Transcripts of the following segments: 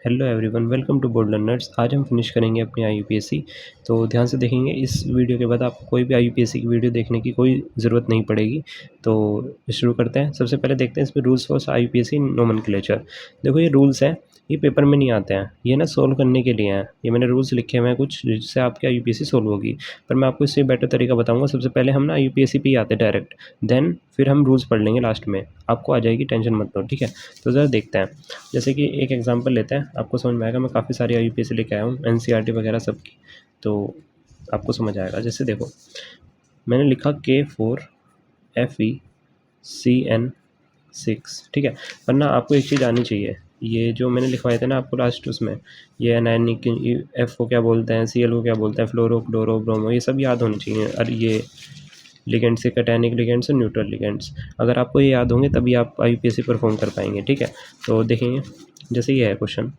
Hello everyone, welcome to board learners. आज हम finish करेंगे अपनी IUPAC। तो ध्यान से देखेंगे, इस वीडियो के बाद आपको कोई भी IUPAC की वीडियो देखने की कोई ज़रूरत नहीं पड़ेगी। तो शुरू करते हैं। सबसे पहले देखते हैं इसमें रूल्स फॉर IUPAC नोमेनक्लेचर। देखो, ये रूल्स हैं, ये पेपर में नहीं आते हैं, ये ना सोल्व करने के लिए हैं। ये मैंने रूल्स लिखे हुए हैं कुछ, जिससे आपकी IUPAC सोल्व होगी। पर मैं आपको इससे बेटर तरीका बताऊँगा। सबसे पहले हम ना IUPAC पे ही आते हैं डायरेक्ट, देन फिर हम रूल्स पढ़ लेंगे लास्ट में। आपको आ जाएगी, टेंशन मत लो, ठीक है। तो ज़रा देखते हैं। जैसे कि एक एग्जांपल लेते हैं, आपको समझ में आएगा। मैं काफ़ी सारी IUPAC लेके आया हूँ, NCERT वगैरह सब की, तो आपको समझ आएगा। जैसे देखो, मैंने लिखा K4FECN6, ठीक है। पर ना आपको एक चीज़ आनी चाहिए, ये जो मैंने लिखवाए थे ना आपको लास्ट उसमें, ये एनायनिक F को क्या बोलते हैं, Cl को क्या बोलते हैं, फ्लोरो क्लोरो ब्रोमो, ये सब याद होनी चाहिए। और ये लिगेंड्स से कैटायनिक लिगेंड्स और न्यूट्रल लिगेंड्स, अगर आपको ये याद होंगे तभी आप IUPAC परफॉर्म कर पाएंगे, ठीक है। तो देखेंगे, जैसे ये है क्वेश्चन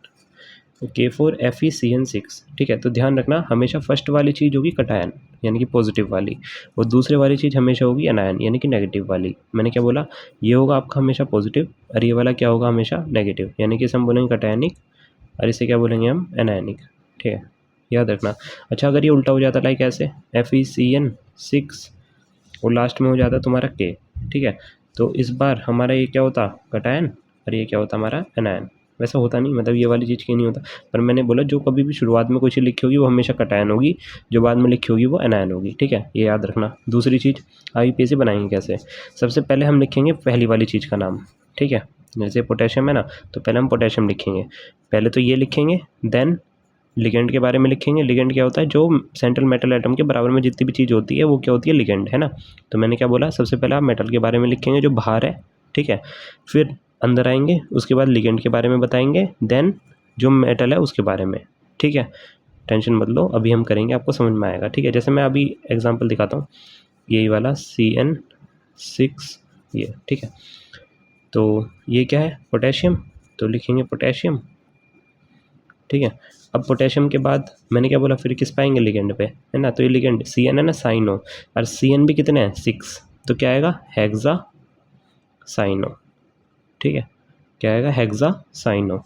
K4FeCN6, ठीक है। तो ध्यान रखना, हमेशा फर्स्ट वाली चीज़ होगी कटायन यानी कि पॉजिटिव वाली, और दूसरे वाली चीज़ हमेशा होगी एनायन यानी कि नेगेटिव वाली। मैंने क्या बोला, ये होगा आपका हमेशा पॉजिटिव, और ये वाला क्या होगा हमेशा नेगेटिव, यानी कि इसे हम बोलेंगे कटायनिक और इसे क्या बोलेंगे हम, एनायनिक, ठीक है। याद रखना। अच्छा, अगर ये उल्टा हो जाता लाइक ऐसे FeCN6 और लास्ट में हो जाता तुम्हारा K, ठीक है। तो इस बार हमारा ये क्या होता, कटायन, और ये क्या होता हमारा एनायन। वैसा होता नहीं, मतलब ये वाली चीज़ क्यों नहीं होता, पर मैंने बोला जो कभी भी शुरुआत में कोई चीज़ लिखी होगी वो हमेशा कटायन होगी, जो बाद में लिखी होगी वो एनायन होगी, ठीक है। ये याद रखना। दूसरी चीज़, IUPAC बनाएंगे कैसे। सबसे पहले हम लिखेंगे पहली वाली चीज़ का नाम, ठीक है। जैसे पोटेशियम है ना, तो पहले हम पोटेशियम लिखेंगे। पहले तो ये लिखेंगे, देन लिगेंड के बारे में लिखेंगे। लिगेंड क्या होता है, जो सेंट्रल मेटल एटम के बराबर में जितनी भी चीज़ होती है वो क्या होती है, लिगेंड, है ना। तो मैंने क्या बोला, सबसे पहले आप मेटल के बारे में लिखेंगे जो बाहर है, ठीक है। फिर अंदर आएंगे, उसके बाद लिगेंड के बारे में बताएंगे, देन जो मेटल है उसके बारे में, ठीक है। टेंशन मत लो, अभी हम करेंगे, आपको समझ में आएगा, ठीक है। जैसे मैं अभी एग्जाम्पल दिखाता हूँ, यही वाला CN6, ये, ठीक है। तो ये क्या है, पोटेशियम, तो लिखेंगे पोटेशियम, ठीक है। अब पोटेशियम के बाद मैंने क्या बोला, फिर किस पाएंगे, लिगेंड पे, है ना। तो ये लिगेंड CN है ना, साइनो, और CN भी कितने हैं, 6, तो क्या आएगा, हेक्सा साइनो, ठीक है। क्या आएगा, हेक्सा साइनो।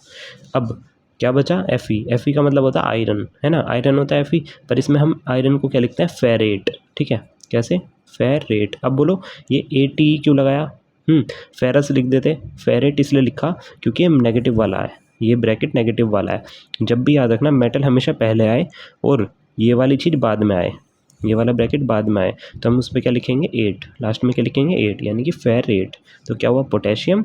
अब क्या बचा, Fe का मतलब होता है आयरन, है ना, आयरन होता है Fe, पर इसमें हम आयरन को क्या लिखते हैं, फेरेट, ठीक है। कैसे, फेरेट। अब बोलो, ये ATE क्यों लगाया, फेरस लिख देते, फेरेट इसलिए लिखा क्योंकि ये नेगेटिव वाला है, ये ब्रैकेट नेगेटिव वाला है। जब भी याद रखना, मेटल हमेशा पहले आए और ये वाली चीज़ बाद में आए, ये वाला ब्रैकेट बाद में आए, तो हम उस पर क्या लिखेंगे, 8, लास्ट में क्या लिखेंगे, 8, यानी कि फेरेट। तो क्या हुआ, पोटेशियम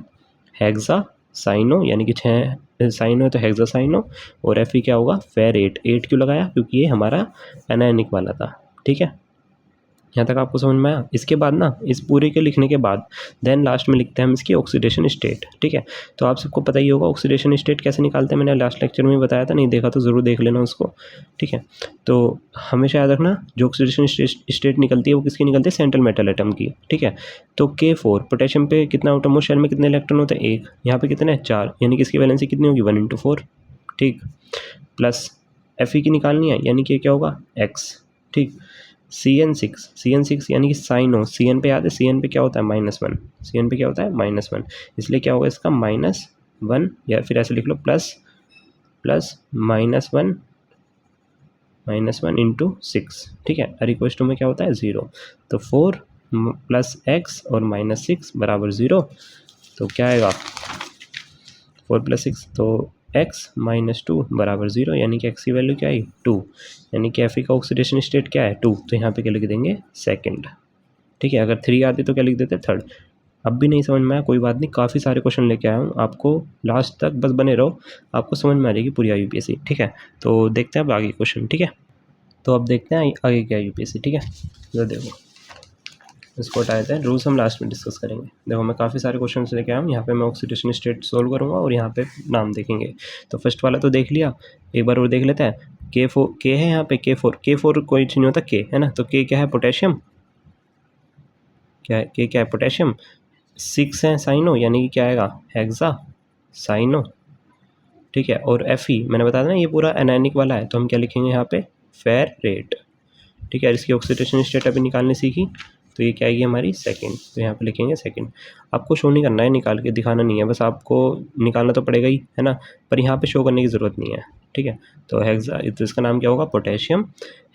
हेक्सा साइनो, यानी कि 6 साइनो है तो हेक्सा साइनो, और Fe क्या होगा, फेरेट। 8 क्यों लगाया, क्योंकि ये हमारा एनायनिक वाला था, ठीक है। यहाँ तक आपको समझ में आया। इसके बाद ना, इस पूरे के लिखने के बाद देन लास्ट में लिखते हैं हम इसकी ऑक्सीडेशन स्टेट, ठीक है। तो आप सबको पता ही होगा ऑक्सीडेशन स्टेट कैसे निकालते हैं, मैंने लास्ट लेक्चर में बताया था, नहीं देखा तो ज़रूर देख लेना उसको, ठीक है। तो हमेशा याद रखना, जो ऑक्सीडेशन स्टेट निकलती है वो किसकी निकलती है, सेंट्रल मेटल एटम की, ठीक है। तो K4 पोटेशियम पे कितना एटम हो, शेल में कितने इलेक्ट्रॉन होते हैं, 1, यहाँ पे कितने, 4, यानी कि इसकी वैलेंसी कितनी होगी, 1/4, ठीक। प्लस Fe की निकालनी है, यानी कि क्या होगा, X, ठीक। CN6 यानी कि साइनो, CN पे याद है, CN पे क्या होता है, -1, CN पे क्या होता है, -1, इसलिए क्या होगा इसका, -1, या फिर ऐसे लिख लो, प्लस -1 इंटू 6, ठीक है। और इक्वल टू में क्या होता है, 0। तो 4 + x और -6 बराबर 0। तो क्या आएगा, 4 + 6, तो x - 2 बराबर 0, यानी कि x की वैल्यू क्या आई, 2, यानी कि Fe का ऑक्सीडेशन स्टेट क्या है, 2। तो यहाँ पे क्या लिख देंगे, सेकंड, ठीक है। अगर 3 आते तो क्या लिख देते, थर्ड। अब भी नहीं समझ में आया, कोई बात नहीं, काफ़ी सारे क्वेश्चन लेके आया हूँ, आपको लास्ट तक बस बने रहो, आपको समझ में आ जाएगी पूरी IUPAC, ठीक है। तो देखते हैं अब आगे क्वेश्चन, ठीक है। तो अब देखते हैं आगे क्या IUPAC, ठीक है। तो देखो, इसको हटा देते हैं, रूल्स हम लास्ट में डिस्कस करेंगे। देखो, मैं काफ़ी सारे क्वेश्चन लेके आया हूँ, यहाँ पे मैं ऑक्सीडेशन स्टेट सोल्व करूँगा और यहाँ पे नाम देखेंगे। तो फर्स्ट वाला तो देख लिया, एक बार और देख लेते हैं। K है यहाँ पे, K4 कोई चीज़ नहीं होता, K है ना। तो K क्या है, पोटेशियम, क्या है, K क्या है, पोटेशियम। 6 है साइनो, यानी कि क्या आएगा, हेक्सा साइनो, ठीक है। और Fe मैंने बताया ना, ये पूरा एनायनिक वाला है, तो हम क्या लिखेंगे यहाँ पे, फेरेट, ठीक है। इसकी ऑक्सीडेशन स्टेट अभी निकालने सीखी, तो ये क्या आएगी हमारी सेकंड, तो यहाँ पे लिखेंगे सेकंड। आपको शो नहीं करना है, निकाल के दिखाना नहीं है, बस आपको निकालना तो पड़ेगा ही, है ना, पर यहाँ पे शो करने की ज़रूरत नहीं है, ठीक है। तो हेक्सा, तो इसका नाम क्या होगा, पोटेशियम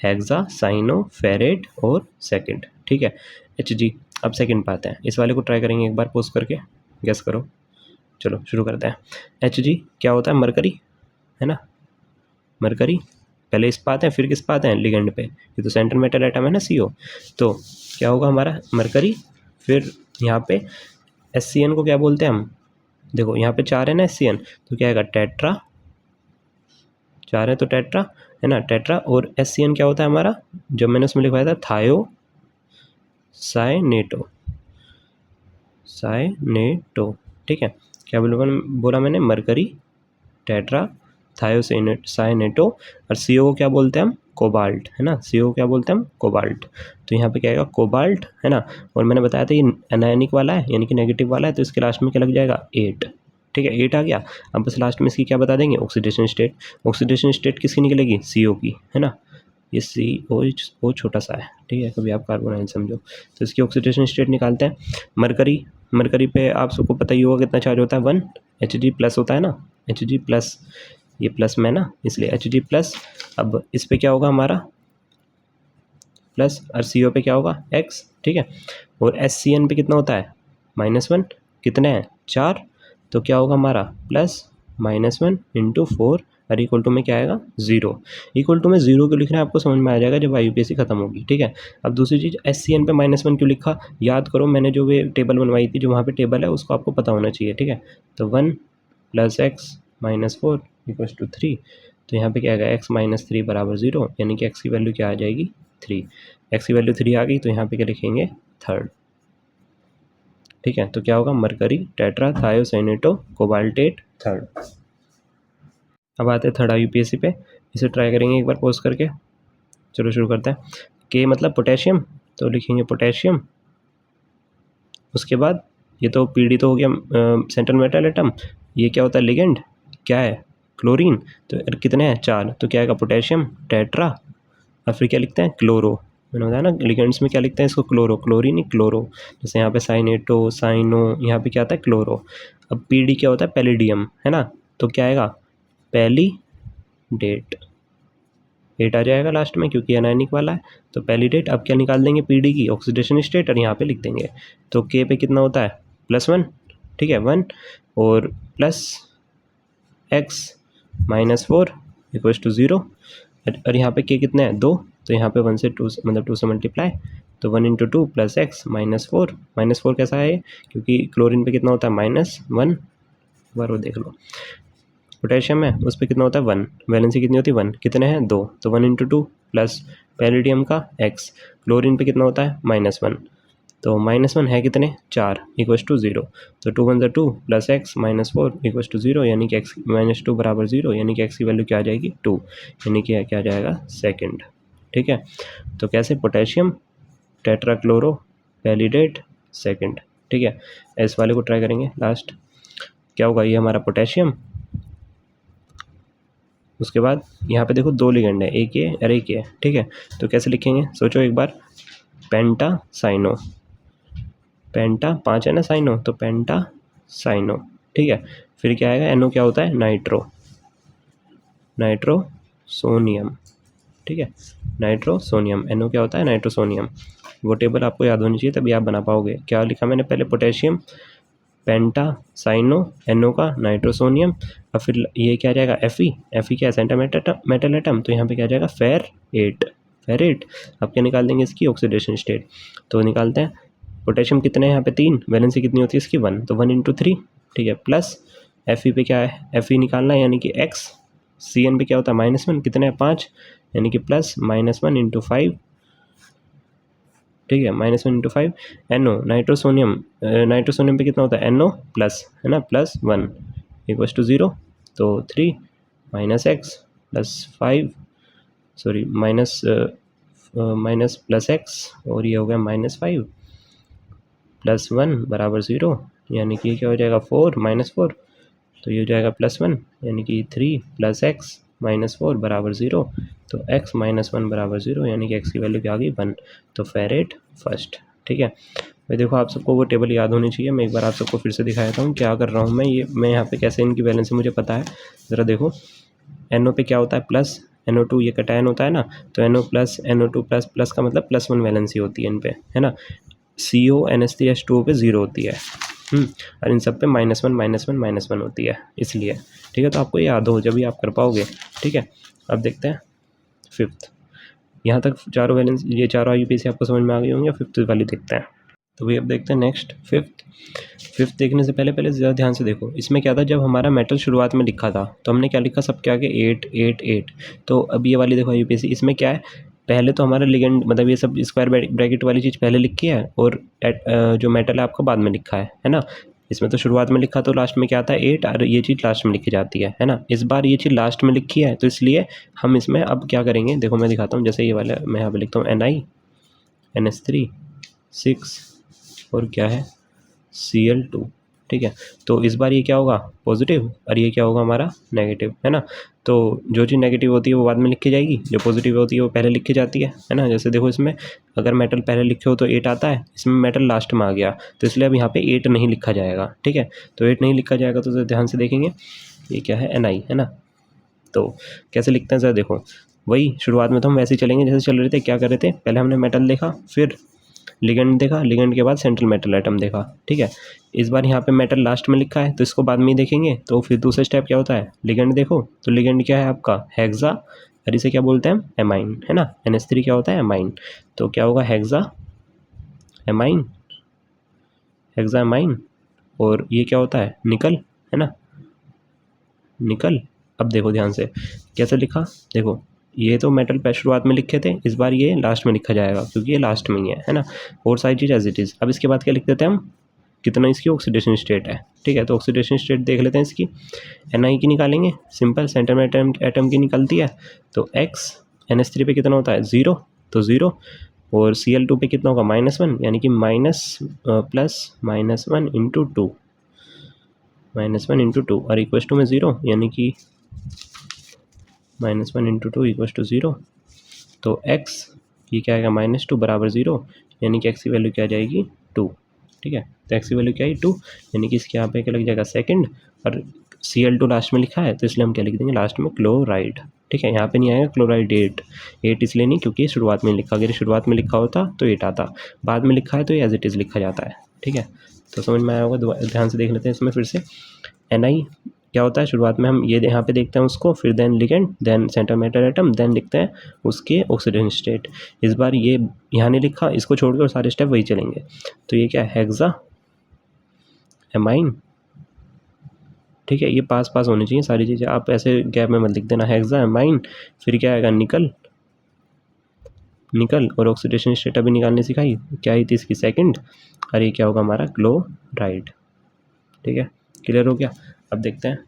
हेक्सासाइनोफेरेट और सेकंड, ठीक है, Hg। अब सेकंड पे आते हैं, इस वाले को ट्राई करेंगे एक बार पोस्ट करके, गेस करो। चलो शुरू करते हैं। Hg क्या होता है, मरकरी, है ना, मरकरी। पहले इस पे आते हैं, फिर किस पे आते हैं, लिगेंड पे। ये तो सेंट्रल मेटल एटम है ना, CO। तो क्या होगा हमारा, मरकरी। फिर यहाँ पे SCN को क्या बोलते हैं हम, देखो यहाँ पे 4 है ना SCN, तो क्या आएगा, टेट्रा, 4 है तो टेट्रा, है ना, टेट्रा। और SCN क्या होता है हमारा, जब मैंने उसमें लिखवाया था थायोसाइनेटो, साइनेटो, ठीक है। क्या बोला मैंने, मरकरी, टेट्रा, थायोसाइनेटो, और CO को क्या बोलते हैं हम, कोबाल्ट, है ना, CO को क्या बोलते हैं हम, कोबाल्ट। तो यहाँ पे क्या आएगा, कोबाल्ट, है ना। और मैंने बताया था ये एनायनिक वाला है, यानी कि नेगेटिव वाला है, तो इसके लास्ट में क्या लग जाएगा, 8, ठीक है, 8 आ गया। अब बस लास्ट में इसकी क्या बता देंगे, ऑक्सीडेशन स्टेट। ऑक्सीडेशन स्टेट किसकी निकलेगी, CO की, है ना। ये CO छोटा सा है, ठीक है, कभी आप कार्बन आयन समझो। तो इसकी ऑक्सीडेशन स्टेट निकालते हैं। मरकरी, मरकरी पे आप सबको पता ही होगा कितना चार्ज होता है, 1 Hg प्लस होता है ना, Hg प्लस, ये प्लस में ना, इसलिए Hg प्लस। अब इस पे क्या होगा हमारा, प्लस, और CO पे क्या होगा, X, ठीक है। और SCN पे कितना होता है, -1, कितने हैं, 4। तो क्या होगा हमारा, प्लस -1 × 4 और इक्वल टू में क्या आएगा, 0। इक्वल टू में 0 क्यों लिखना है आपको समझ में आ जाएगा जब IUPAC खत्म होगी, ठीक है। अब दूसरी चीज़, SCN पे -1 क्यों लिखा, याद करो, मैंने जो ये टेबल बनवाई थी, जो वहाँ पे टेबल है उसको आपको पता होना चाहिए, ठीक है। तो 1 + x - 4 = 3। तो यहाँ पे क्या आएगा, x - 3 = 0, यानी कि x की वैल्यू क्या आ जाएगी, 3। x की वैल्यू 3 आ गई, तो यहाँ पे क्या लिखेंगे, थर्ड, ठीक है। तो क्या होगा, mercury, tetra, thiocyanato, cobaltate, third. अब आते हैं थर्ड IUPAC पे, इसे ट्राई करेंगे एक बार पोस्ट करके। चलो शुरू करते हैं। K मतलब पोटेशियम, तो लिखेंगे पोटेशियम। उसके बाद ये तो PD तो हो गया, सेंट्रल मेटल एटम। ये क्या होता है, लिगेंड, क्या है, क्लोरीन। तो कितने हैं, 4। तो क्या आएगा, पोटेशियम, टेट्रा, और फिर क्या लिखते हैं, क्लोरो। मैंने बताया ना लिगेंड्स में क्या लिखते हैं इसको, क्लोरो, क्लोरीन नहीं क्लोरो। जैसे यहाँ पे साइनेटो, साइनो, यहाँ पे क्या आता है, क्लोरो। अब PD क्या होता है, पैलिडियम, है ना। तो क्या आएगा, पैलीडेट, 8 आ जाएगा लास्ट में, क्योंकि एनायनिक वाला है। तो पैलीडेट। अब क्या निकाल देंगे, PD की ऑक्सीडेशन स्टेट, और यहाँ पे लिख देंगे। तो K पे कितना होता है, +1, ठीक है, 1, और प्लस x - 4 = 0। और यहाँ पे K कितने हैं, 2। तो यहाँ पे 1 से 2, मतलब 2 से मल्टीप्लाई, तो 1 × 2 + x - 4। -4 कैसा है, क्योंकि क्लोरीन पे कितना होता है, -1, बार वो देख लो। पोटेशियम है, उस पर कितना होता है, 1। वैलेंसी कितनी होती है, 1, कितने हैं, 2। तो 1 × 2 प्लस पैलिडियम का x। क्लोरीन पे कितना होता है, -1। तो -1 है कितने, 4 = 0। तो 2 × 1 = 2 + x - 4 = 0, यानी कि x - 2 = 0, यानी कि x की वैल्यू क्या आ जाएगी, 2, यानी कि क्या आ जाएगा, सेकंड, ठीक है। तो कैसे, पोटेशियम, टेट्राक्लोरो, पैलिडेट, सेकंड, ठीक है। इस वाले को ट्राई करेंगे लास्ट। क्या होगा, ये हमारा पोटेशियम। उसके बाद यहाँ पे देखो 2 लिगेंड है, एक ये और एक ये, ठीक है। तो कैसे लिखेंगे, सोचो एक बार, पेंटासाइनो, पेंटा 5 है ना, साइनो, तो पेंटासाइनो, ठीक है। फिर क्या आएगा, NO क्या होता है, नाइट्रो, नाइट्रोसोनियम, ठीक है, नाइट्रोसोनियम। NO क्या होता है, नाइट्रोसोनियम। वो टेबल आपको याद होनी चाहिए, तभी आप बना पाओगे। क्या लिखा मैंने पहले, पोटेशियम, पेंटासाइनो, NO का, नाइट्रोसोनियम, और फिर ये क्या आ जाएगा, Fe क्या है, सेंट्रल मेटल एटम। तो यहाँ पे क्या आ जाएगा, फेरेट। अब क्या निकाल देंगे, इसकी ऑक्सीडेशन स्टेट। तो निकालते हैं, पोटेशियम कितने हैं यहाँ पे, 3। वैलेंसी कितनी होती है इसकी, 1। तो 1 × 3, ठीक है, प्लस Fe पे क्या है, Fe निकालना है, यानी कि x। CN पे क्या होता है, -1, कितने हैं, 5, यानी कि प्लस -1 × 5, ठीक है, -1 × 5। NO नाइट्रोसोनियम, नाइट्रोसोनियम पे कितना होता है, NO प्लस, है ना, +1 = 0। तो 3 -x + 5, sorry minus plus x, और ये हो गया -5 + 1 = 0, यानी कि क्या हो जाएगा, 4 -4, तो ये हो जाएगा +1, यानी कि 3 + x - 4 = 0। तो x - 1 = 0, यानी कि x की वैल्यू क्या आ गई, 1। तो फेरेट फर्स्ट, ठीक है भाई। देखो आप सबको वो टेबल याद होनी चाहिए, मैं एक बार आप सबको फिर से दिखा देता हूँ क्या कर रहा हूँ मैं यहाँ पे कैसे इनकी वैलेंसी मुझे पता है। ज़रा देखो NO पे क्या होता है प्लस, NO2 ये कटायन होता है ना, तो NO plus NO2 plus plus का मतलब +1 वैलेंसी होती है इन पे, है ना। CO NH3H2O पे 0 होती है, और इन सब पे -1 होती है इसलिए, ठीक है। तो आपको ये याद हो जब भी आप कर पाओगे, ठीक है। अब देखते हैं फिफ्थ, यहाँ तक चारों वैलेंस ये चारों IUPAC आपको समझ में आ गई होंगी। फिफ्थ वाली देखते हैं। तो भाई अब देखते हैं नेक्स्ट फिफ्थ देखने से पहले ज़्यादा ध्यान से देखो, इसमें क्या था जब हमारा मेटल शुरुआत में लिखा था तो हमने क्या लिखा सबके आगे 8 8 8। तो अब ये वाली देखो IUPAC, इसमें क्या है पहले तो हमारा लिगेंड मतलब ये सब स्क्वायर ब्रैकेट वाली चीज़ पहले लिखी है और जो मेटल है आपका बाद में लिखा है ना। इसमें तो शुरुआत में लिखा तो लास्ट में क्या आता है 8, और ये चीज़ लास्ट में लिखी जाती है ना। इस बार ये चीज़ लास्ट में लिखी है तो इसलिए हम इसमें अब क्या करेंगे, देखो मैं दिखाता हूँ। जैसे ये वाला मैं यहाँ पे लिखता हूँ Ni NH3 6 और क्या है Cl2, ठीक है। तो इस बार ये क्या होगा पॉजिटिव और ये क्या होगा हमारा नेगेटिव, है ना। तो जो चीज़ नेगेटिव होती है वो बाद में लिखी जाएगी, जो पॉजिटिव होती है वो पहले लिखी जाती है ना। जैसे देखो इसमें अगर मेटल पहले लिखे हो तो 8 आता है, इसमें मेटल लास्ट में आ गया तो इसलिए अब यहाँ पे 8 नहीं लिखा जाएगा, ठीक है। तो 8 नहीं लिखा जाएगा तो ध्यान से देखेंगे ये क्या है Ni, है ना। तो कैसे लिखते हैं ज़रा देखो, वही शुरुआत में तो हम वैसे ही चलेंगे जैसे चल रहे थे। क्या कर रहे थे पहले हमने मेटल देखा, फिर लिगेंड देखा, लिगेंड के बाद सेंट्रल मेटल एटम देखा, ठीक है। इस बार यहाँ पे मेटल लास्ट में लिखा है तो इसको बाद में ही देखेंगे। तो फिर दूसरा स्टेप क्या होता है लिगेंड देखो, तो लिगेंड क्या है आपका हेक्सा, और इसे क्या बोलते हैं हम एमाइन, है ना। NH3 क्या होता है एमाइन, तो क्या होगा हेक्सा एमाइन, हेक्सा एमाइन। और ये क्या होता है निकल, है ना, निकल। अब देखो ध्यान से कैसे लिखा, देखो ये तो मेटल पे शुरुआत में लिखे थे, इस बार ये लास्ट में लिखा जाएगा क्योंकि ये लास्ट में ही है ना। और सारी चीज़ एज इट इज़। अब इसके बाद क्या लिख देते हैं हम, कितना इसकी ऑक्सीडेशन स्टेट है, ठीक है। तो ऑक्सीडेशन स्टेट देख लेते हैं इसकी, Ni की निकालेंगे, सिंपल सेंटर में एटम की निकलती है। तो X NH3 पे कितना होता है 0, तो 0, और Cl2 पे कितना होगा -1, यानी कि -+-1 इंटू 2, -1 इंटू 2 और इक्वस टू में 0, यानी कि -1 इंटू 2 इक्वस टू 0। तो x ये क्या आएगा -2 बराबर 0, यानी कि x की वैल्यू क्या आ जाएगी 2, ठीक है। तो x की वैल्यू क्या है 2, यानी कि इसके यहाँ पे क्या लग जाएगा सेकंड, और Cl2 लास्ट में लिखा है तो इसलिए हम क्या लिख देंगे लास्ट में क्लोराइड, ठीक है। यहाँ पे नहीं आएगा क्लोराइड 8 इसलिए नहीं क्योंकि शुरुआत में लिखा, अगर शुरुआत में लिखा होता तो 8 आता, बाद में लिखा है तो ये एज इट इज़ लिखा जाता है, ठीक है। तो समझ में आया होगा, ध्यान से देख लेते हैं इसमें फिर से। Ni क्या होता है शुरुआत में हम ये यहाँ पे देखते हैं उसको, फिर then ligand, then centre metal atom, then लिखते हैं उसके ऑक्सीडेशन स्टेट। इस बार ये यहाँ नहीं लिखा, इसको छोड़ के और सारे स्टेप वही चलेंगे। तो ये क्या है हेक्सा एमाइन, ठीक है। ये पास होनी चाहिए सारी चीज़ें, आप ऐसे गैप में मत लिख देना। हेक्सा एमाइन, फिर क्या आएगा निकल, और ऑक्सीडेशन स्टेट अभी निकालने सिखाई, क्या आई थी इसकी सेकंड, और ये क्या होगा हमारा क्लोराइड, ठीक है। क्लियर हो गया। अब देखते हैं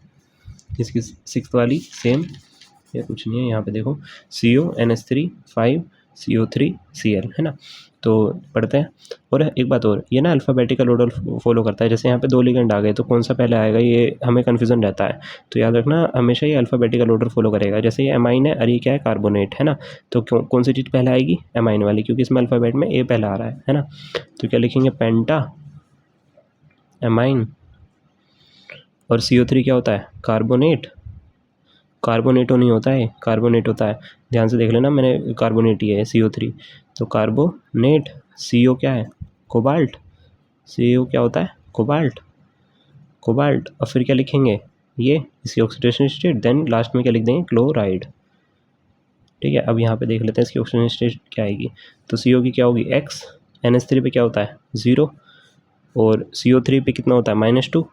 इसकी सिक्स्थ वाली, सेम, ये कुछ नहीं है। यहाँ पे देखो CO NH3 5 CO3 Cl, है ना। तो पढ़ते हैं। और एक बात और, ये ना अल्फ़ाबेटिकल ऑर्डर फॉलो करता है। जैसे यहाँ पे 2 लिगेंड आ गए तो कौन सा पहले आएगा ये हमें कन्फ्यूज़न रहता है, तो याद रखना हमेशा ये अल्फ़ाबेटिकल ऑर्डर फॉलो करेगा। जैसे ये एमाइन है और ये क्या है कार्बोनेट, है ना। तो कौन सी चीज़ पहले आएगी एमाइन वाली, क्योंकि इसमें अल्फ़ाबेट में A पहले आ रहा है ना। तो क्या लिखेंगे पेंटा एमाइन, और CO3 क्या होता है कार्बोनेट, कार्बोनेटो नहीं होता है, कार्बोनेट होता है। ध्यान से देख लेना, मैंने कार्बोनेट ही है CO3, तो कार्बोनेट। CO क्या है कोबाल्ट, CO क्या होता है कोबाल्ट, और फिर क्या लिखेंगे ये इसकी ऑक्सीडेशन स्टेट, देन लास्ट में क्या लिख देंगे क्लोराइड, ठीक है। अब यहाँ पे देख लेते हैं इसकी ऑक्सीडेशन स्टेट क्या आएगी। तो CO की क्या होगी X, NH3 पे क्या होता है 0, और CO3 पे कितना होता है -2,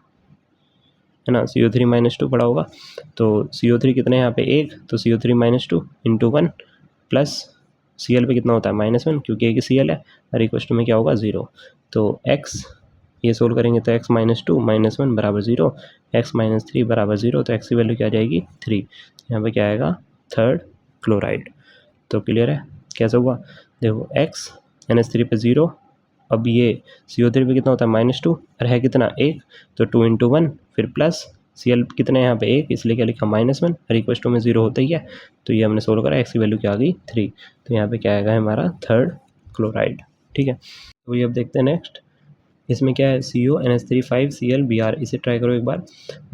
है ना। CO3 -2 पड़ा होगा, तो CO3 कितने यहाँ पे 1, तो CO3 -2 इंटू 1 प्लस Cl पे कितना होता है -1, क्योंकि एक ही Cl है, और इक्वस टू में क्या होगा 0। तो x ये सोल्व करेंगे तो x -2 -1 बराबर 0, x -3 बराबर 0, तो x की वैल्यू क्या आ जाएगी 3। यहाँ पे क्या आएगा थर्ड क्लोराइड। तो क्लियर है कैसे हुआ, देखो x NH3 पे 0, अब ये CO3 पे कितना होता है -2 और है कितना 1, तो 2 इंटू 1 फिर प्लस Cl कितने यहाँ पे 1, इसलिए क्या लिखा -1 और इक्वस टू में 0 होता ही है। तो ये हमने सोल्व करा, x की वैल्यू क्या आ गई 3, तो यहाँ पे क्या आएगा हमारा थर्ड क्लोराइड, ठीक है। तो ये अब देखते हैं नेक्स्ट, इसमें क्या है CO NH3 5Cl Br, इसे ट्राई करो एक बार,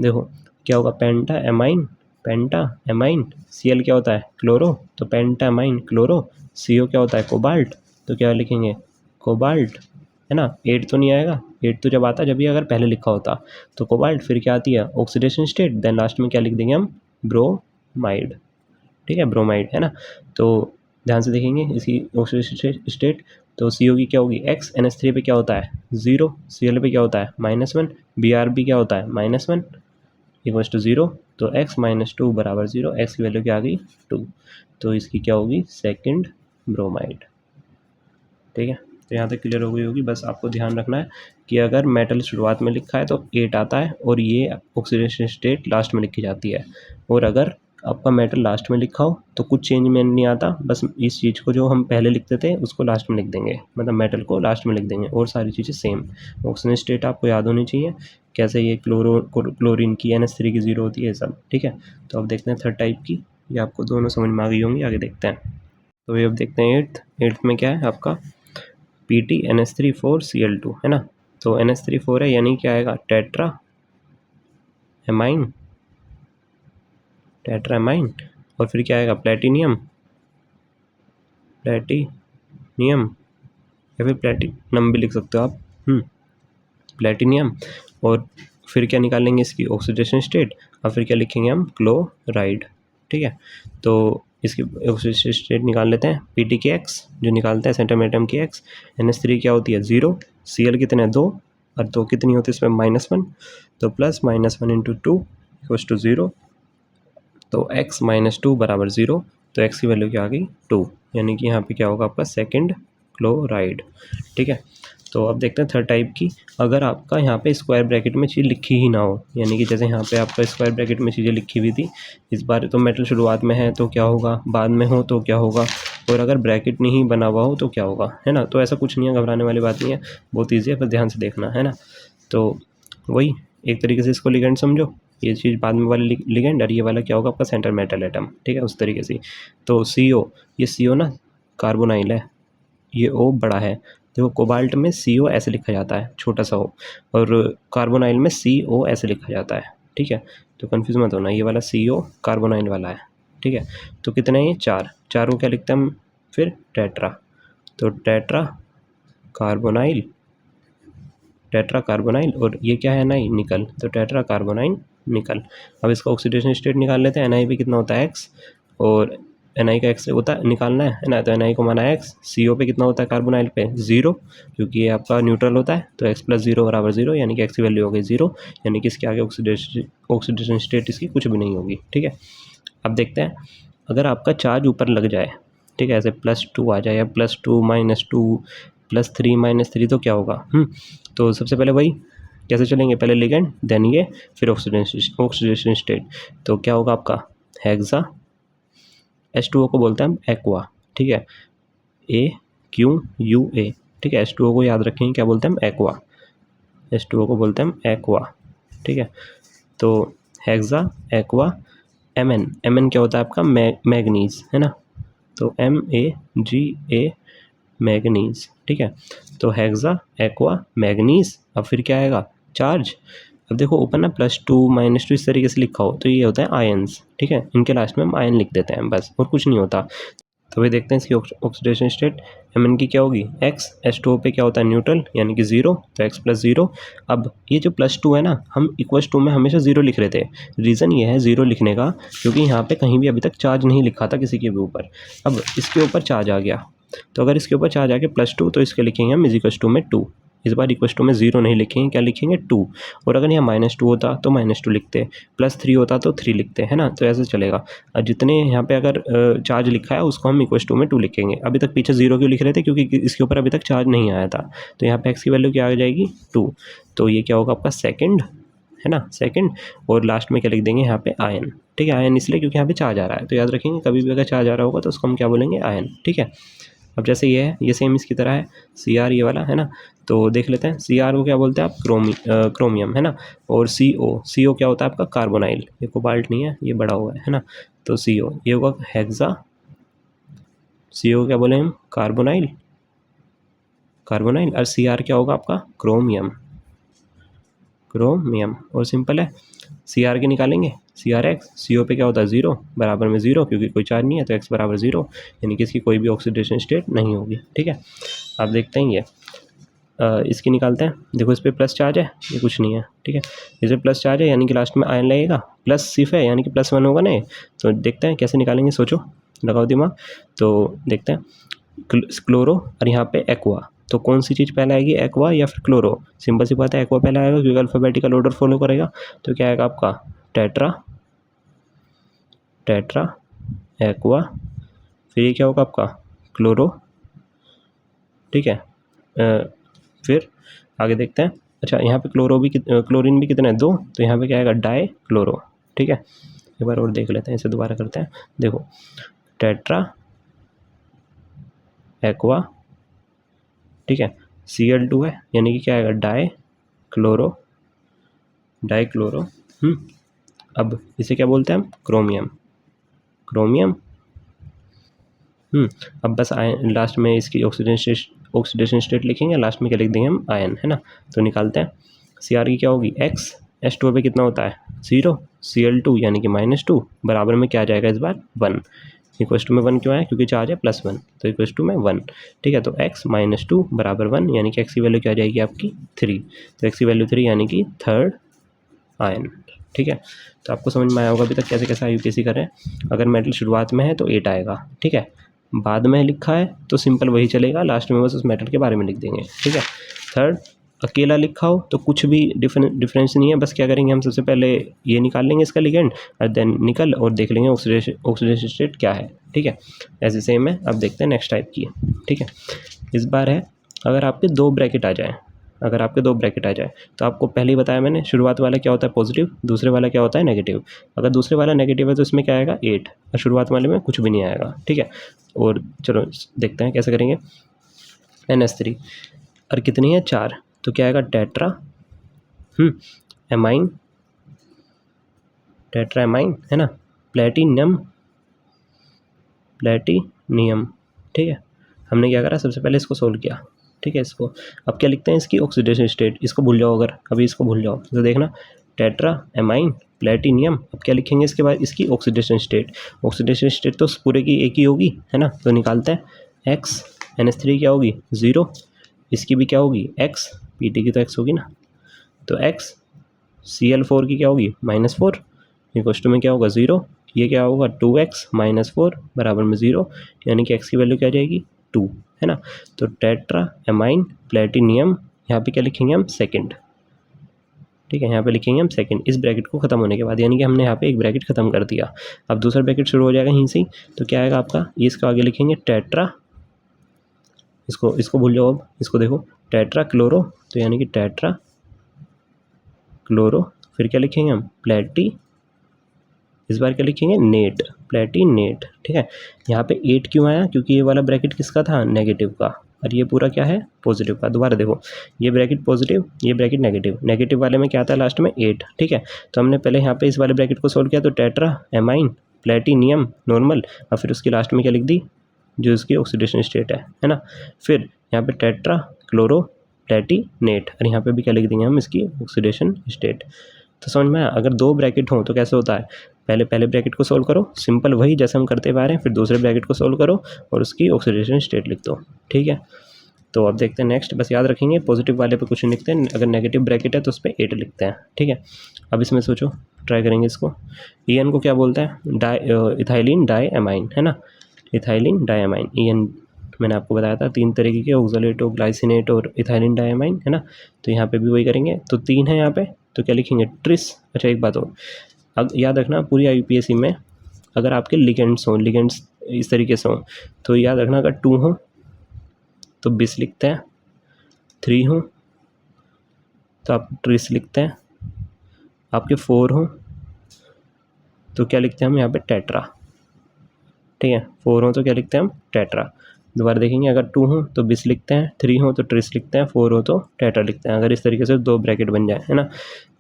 देखो क्या होगा, पेंटा एमाइन, Cl क्या होता है क्लोरो, तो पेंटा एमाइन क्लोरो, CO क्या होता है कोबाल्ट, तो क्या लिखेंगे कोबाल्ट, है ना। 8 तो नहीं आएगा, 8 तो जब आता जब ये अगर पहले लिखा होता, तो कोबाल्ट, फिर क्या आती है ऑक्सीडेशन स्टेट, देन लास्ट में क्या लिख देंगे हम ब्रोमाइड, ठीक है ब्रोमाइड, है ना। तो ध्यान से देखेंगे इसकी ऑक्सीडेशन स्टेट, तो CO की क्या होगी X, NH3 पे क्या होता है 0, Cl पे क्या होता है -1, Br क्या होता है -1 इक्वल्स टू 0, तो x -2 बराबर 0, x की वैल्यू क्या आ गई 2, तो इसकी क्या होगी सेकंड ब्रोमाइड, ठीक है। तो यहाँ तक क्लियर हो गई होगी। बस आपको ध्यान रखना है कि अगर मेटल शुरुआत में लिखा है तो 8 आता है और ये ऑक्सीडेशन स्टेट लास्ट में लिखी जाती है, और अगर आपका मेटल लास्ट में लिखा हो तो कुछ चेंज में नहीं आता, बस इस चीज़ को जो हम पहले लिखते थे उसको लास्ट में लिख देंगे, मतलब मेटल को लास्ट में लिख देंगे, और सारी चीज़ें सेम। ऑक्सीजन स्टेट आपको याद होनी चाहिए, कैसे ये क्लोरीन की NH3 की 0 होती है सब, ठीक है। तो अब देखते हैं थर्ड टाइप की, ये आपको दोनों समझ में आ गई होंगी, आगे देखते हैं। तो ये अब देखते हैं एट्थ में क्या है आपका PtNH3 4Cl2, है ना। तो NH3 4 है, यानी क्या आएगा टेट्रा एमाइन, और फिर क्या आएगा प्लेटिनियम या फिर प्लेटिनम भी लिख सकते हो आप, प्लेटिनियम, और फिर क्या निकालेंगे इसकी ऑक्सीडेशन स्टेट, और फिर क्या लिखेंगे हम क्लोराइड, ठीक है। तो इसकी ऑक्सीडेशन स्टेट निकाल लेते हैं, PtKx जो निकालते हैं सेंटर एटम की X, NH3 क्या होती है 0, Cl कितने 2, और 2 कितनी होती है इसमें -1, तो +-1 × 2 इक्वल्स टू 0, तो x -2 बराबर 0, तो x की वैल्यू क्या आ गई 2, यानी कि यहाँ पे क्या होगा आपका सेकंड क्लोराइड, ठीक है। तो अब देखते हैं थर्ड टाइप की, अगर आपका यहाँ पे स्क्वायर ब्रैकेट में चीज़ लिखी ही ना हो, यानी कि जैसे यहाँ पे आपका स्क्वायर ब्रैकेट में चीज़ें लिखी हुई थी, इस बार तो मेटल शुरुआत में है तो क्या होगा, बाद में हो तो क्या होगा, और अगर ब्रैकेट नहीं बना हुआ हो तो क्या होगा, है ना। तो ऐसा कुछ नहीं है, घबराने वाली बात नहीं है, बहुत ईजी है, बस ध्यान से देखना, है ना। तो वही एक तरीके से इसको लिगेंड समझो, ये चीज़ बाद में वाली लिगेंड, और ये वाला क्या होगा आपका सेंटर मेटल एटम, ठीक है, उस तरीके से। तो CO, ये CO ना कार्बोनाइल है, ये O बड़ा है, देखो कोबाल्ट में CO ऐसे लिखा जाता है छोटा सा O, और कार्बोनाइल में CO ऐसे लिखा जाता है, ठीक है। तो कन्फ्यूज मत होना, ये वाला CO कार्बोनाइल वाला है, ठीक है। तो कितने हैं ये 4, 4 को क्या लिखते हैं हम फिर टेट्रा, तो टेट्रा कार्बोनाइल, और ये क्या है नाइ निकल, तो टेट्रा कार्बोनाइल निकल। अब इसका ऑक्सीडेशन स्टेट निकाल लेते हैं, Na पे कितना होता है X, और Na का X होता है निकालना है ना, तो Na को माना X, CO पे कितना होता है कार्बोनाइल पे 0, क्योंकि ये आपका न्यूट्रल होता है, तो X + 0 बराबर 0, यानी कि X की वैल्यू हो गई 0, यानी कि इसके आगे ऑक्सीडेशन स्टेट इसकी कुछ भी नहीं होगी, ठीक है। अब देखते हैं अगर आपका चार्ज ऊपर लग जाए, ठीक है, ऐसे +2 आ जाए या +2 -2 +3 -3, तो क्या होगा, तो सबसे पहले वही कैसे चलेंगे, पहले लिगेंड देन ये, फिर ऑक्सीडेशन स्टेट, तो क्या होगा आपका हेक्सा, H2O को बोलते हैं हम एक्वा, ठीक है, AQUA, ठीक है। H2O को याद रखेंगे क्या बोलते हैं हम एक्वा, H2O को बोलते हैं हम एक्वा, ठीक है। तो हेक्सा एक्वा, Mn क्या होता है आपका मैग्नीज, है ना, तो MAGA मैग्नीज, ठीक है। तो हेक्सा एक्वा मैग्नीज, अब फिर क्या आएगा चार्ज, अब देखो ऊपर ना +2 -2 इस तरीके से लिखा हो तो ये होता है आयंस, ठीक है, इनके लास्ट में हम आयन लिख देते हैं बस, और कुछ नहीं होता। तो वे देखते हैं इसकी ऑक्सीडेशन स्टेट, Mn की क्या होगी X, H2O पे क्या होता है न्यूट्रल यानी कि 0, तो X + 0। अब ये जो +2 है ना, हम =2 में हमेशा 0 लिख रहे थे, रीज़न ये है 0 लिखने का क्योंकि यहाँ पे कहीं भी अभी तक चार्ज नहीं लिखा था किसी के भी ऊपर, अब इसके ऊपर चार्ज आ गया, तो अगर इसके ऊपर चार्ज आ गया +2, तो इसके लिखेंगे हम = में 2, इस बार = में 0 नहीं लिखेंगे, क्या लिखेंगे 2, और अगर यहाँ -2 होता तो -2 लिखते, +3 होता तो 3 लिखते, है ना, तो ऐसे चलेगा। जितने यहाँ पे अगर चार्ज लिखा है उसको हम =2 में 2 लिखेंगे, अभी तक पीछे 0 क्यों लिख रहे थे, क्योंकि इसके ऊपर अभी तक चार्ज नहीं आया था, तो यहाँ पे x की वैल्यू क्या आ जाएगी 2, तो ये क्या होगा आपका सेकंड, है ना, सेकंड, और लास्ट में क्या लिख देंगे यहाँ पे आयन, ठीक है, आयन इसलिए क्योंकि यहाँ पे चार्ज आ रहा है, तो याद रखेंगे कभी भी अगर चार्ज आ रहा होगा तो उसको हम क्या बोलेंगे आयन, ठीक है। अब जैसे ये है, ये सेम इसकी तरह है Cr ये वाला, है ना, तो देख लेते हैं Cr को क्या बोलते हैं आप क्रोमियम, है ना, और CO क्या होता है आपका कार्बोनाइल, ये कोबाल्ट नहीं है, ये बड़ा हुआ है ना, तो CO ये होगा हेक्सा, CO क्या बोले हम कार्बोनाइल, कार्बोनाइल, और Cr क्या होगा आपका? Chromium, chromium. और सिंपल है, Cr के निकालेंगे, CrX, CO पे क्या होता है? 0, बराबर में 0, क्योंकि कोई चार्ज नहीं है तो X बराबर 0, यानी कि इसकी कोई भी ऑक्सीडेशन स्टेट नहीं होगी। ठीक है, आप देखते हैं ये इसकी निकालते हैं। देखो इस पर प्लस चार्ज है, ये कुछ नहीं है। ठीक है, इस पर प्लस चार्ज है यानी कि लास्ट में आयन लगेगा, प्लस सिर्फ है यानी कि +1 होगा ना ये। तो देखते हैं कैसे निकालेंगे, सोचो, लगाओ दिमाग। तो देखते हैं, क्लोरो और यहाँ पे एक्वा, तो कौन सी चीज़ पहले आएगी, एक्वा या फिर क्लोरो? सिंपल सी बात है, एक्वा पहले आएगा क्योंकि अल्फ़ाबेटिकल ऑर्डर फॉलो करेगा। तो क्या आएगा आपका? टेट्रा, टेट्रा एक्वा, फिर ये क्या होगा आपका? क्लोरो। ठीक है, फिर आगे देखते हैं। अच्छा, यहाँ पे क्लोरो भी क्लोरीन भी कितना है? 2, तो यहाँ पे क्या आएगा? Die chloro. ठीक है, एक बार और देख लेते हैं, इसे दोबारा करते हैं। देखो, टेट्रा एक्वा, ठीक है, Cl2 है यानी कि क्या आएगा? Die chloro, die chloro. अब इसे क्या बोलते हैं हम? Chromium, chromium. अब बस आयन लास्ट में इसकी ऑक्सीडेशन स्टेट लिखेंगे, लास्ट में क्या लिख देंगे हम? आयन, है ना। तो निकालते हैं, Cr की क्या होगी? X, H2 पे कितना होता है? 0, Cl2 यानी कि -2, बराबर में क्या आ जाएगा इस बार? 1। इक्वस टू में 1 क्यों आया? क्योंकि चार्ज है +1, तो इक्वस टू में 1। ठीक है, तो x -2 बराबर 1, यानी कि x की वैल्यू क्या आ जाएगी आपकी? 3। तो x की वैल्यू 3 यानी कि थर्ड आयन। ठीक है, तो आपको समझ में आया होगा अभी तक कैसे कैसे IUPAC करें। अगर मेटल शुरुआत में है तो 8 आएगा, ठीक है, बाद में लिखा है तो सिंपल वही चलेगा, लास्ट में बस उस मेटल के बारे में लिख देंगे। ठीक है, थर्ड अकेला लिखा हो तो कुछ भी डिफरेंस नहीं है, बस क्या करेंगे हम? सबसे पहले ये निकाल लेंगे इसका लिगेंड, और देन निकल और देख लेंगे ऑक्सीडेशन स्टेट क्या है। ठीक है, ऐसे सेम है। अब देखते हैं नेक्स्ट टाइप की। ठीक है, इस बार है, अगर आपके 2 ब्रैकेट आ जाए, अगर आपके 2 ब्रैकेट आ जाए तो आपको पहले ही बताया मैंने, शुरुआत वाला क्या होता है? पॉजिटिव, दूसरे वाला क्या होता है? नेगेटिव। अगर दूसरे वाला नेगेटिव है तो इसमें क्या आएगा? 8, और शुरुआत वाले में कुछ भी नहीं आएगा। ठीक है, और चलो देखते हैं कैसे करेंगे। NH3 और कितनी है? 4, तो क्या आएगा? टेट्रा एमाइन, टेट्रा एमाइन, है ना। Platinum, platinum. ठीक है, हमने क्या करा? सबसे पहले इसको सोल्व किया। ठीक है, इसको अब क्या लिखते हैं? इसकी ऑक्सीडेशन स्टेट। इसको भूल जाओ, अगर अभी इसको भूल जाओ तो देखना, टेट्रा एमाइन प्लेटिनियम। अब क्या लिखेंगे इसके बाद? इसकी ऑक्सीडेशन स्टेट। ऑक्सीडेशन स्टेट तो पूरे की एक ही होगी, है ना। तो निकालते हैं, एक्स NH3 क्या होगी? 0, इसकी भी क्या होगी? x, Pt की तो x होगी ना, तो x Cl4 की क्या होगी? -4, इक्वस टू में क्या होगा? 0, ये क्या होगा? 2x -4 बराबर में 0, यानी कि x की वैल्यू क्या आ जाएगी? 2, है ना। तो टेट्रा एमाइन प्लेटिनियम, यहाँ पे क्या लिखेंगे हम? सेकंड। ठीक है, यहाँ पे लिखेंगे हम सेकंड, इस ब्रैकेट को खत्म होने के बाद, यानी कि हमने यहाँ पे एक ब्रैकेट खत्म कर दिया। अब दूसरा ब्रैकेट शुरू हो जाएगा यहीं से ही, तो क्या आएगा आपका? ये इसका आगे लिखेंगे टेट्रा, इसको भूल जाओ, अब इसको देखो, टेट्रा क्लोरो, तो यानी कि टेट्रा क्लोरो, फिर क्या लिखेंगे हम? प्लेटी, इस बार क्या लिखेंगे? Net, Palatinate. ठीक है, यहाँ पे 8 क्यों आया? क्योंकि ये वाला ब्रैकेट किसका था? नेगेटिव का, और ये पूरा क्या है? पॉजिटिव का। दोबारा देखो, ये ब्रैकेट पॉजिटिव, ये ब्रैकेट नेगेटिव, नेगेटिव वाले में क्या आता है लास्ट में? 8। ठीक है, तो हमने पहले यहाँ पे इस वाले ब्रैकेट को सोल्व किया, तो टेट्रा एमाइन प्लेटिनियम नॉर्मल, और फिर उसकी लास्ट में क्या लिख दी? जो इसकी ऑक्सीडेशन स्टेट है ना। फिर यहाँ पे टेट्रा क्लोरो प्लेटिनेट, और यहाँ पे भी क्या लिख देंगे हम? इसकी ऑक्सीडेशन स्टेट। तो समझ में आया? अगर 2 ब्रैकेट हों तो कैसे होता है? पहले ब्रैकेट को सोल्व करो, सिंपल वही जैसे हम करते आ रहे हैं, फिर दूसरे ब्रैकेट को सोल्व करो और उसकी ऑक्सीडेशन स्टेट लिख दो। ठीक है, तो अब देखते हैं नेक्स्ट। बस याद रखेंगे, पॉजिटिव वाले पे कुछ नहीं लिखते हैं, अगर नेगेटिव ब्रैकेट है तो उस पर 8 लिखते हैं। ठीक है, अब इसमें सोचो, ट्राई करेंगे इसको। EN को क्या बोलते हैं? इथाइलिन डाई एमाइन, है ना, इथाइलिन डाई एमाइन। EN मैंने आपको बताया था 3 तरीके के, ऑक्सलेट और ग्लाइसिनेट और इथाइलिन डाई एमाइन, है ना। तो यहाँ पे भी वही करेंगे, तो 3 है यहाँ पे, तो क्या लिखेंगे? ट्रिस। अच्छा, एक बात और, अब याद रखना, पूरी IUPAC में अगर आपके लिगेंड्स हों, लिगेंड्स इस तरीके से हों, तो याद रखना, अगर 2 हों तो बिस लिखते हैं, 3 हों तो आप ट्रिस लिखते हैं, आपके 4 हों तो क्या लिखते हैं हम यहाँ पे? टेट्रा। ठीक है, 4 हों तो क्या लिखते हैं हम? टेट्रा। दोबारा देखेंगे, अगर 2 हों तो बिस लिखते हैं, 3 हों तो ट्रिस लिखते हैं, 4 हो तो टेट्रा लिखते हैं, अगर इस तरीके से 2 ब्रैकेट बन जाए, है ना।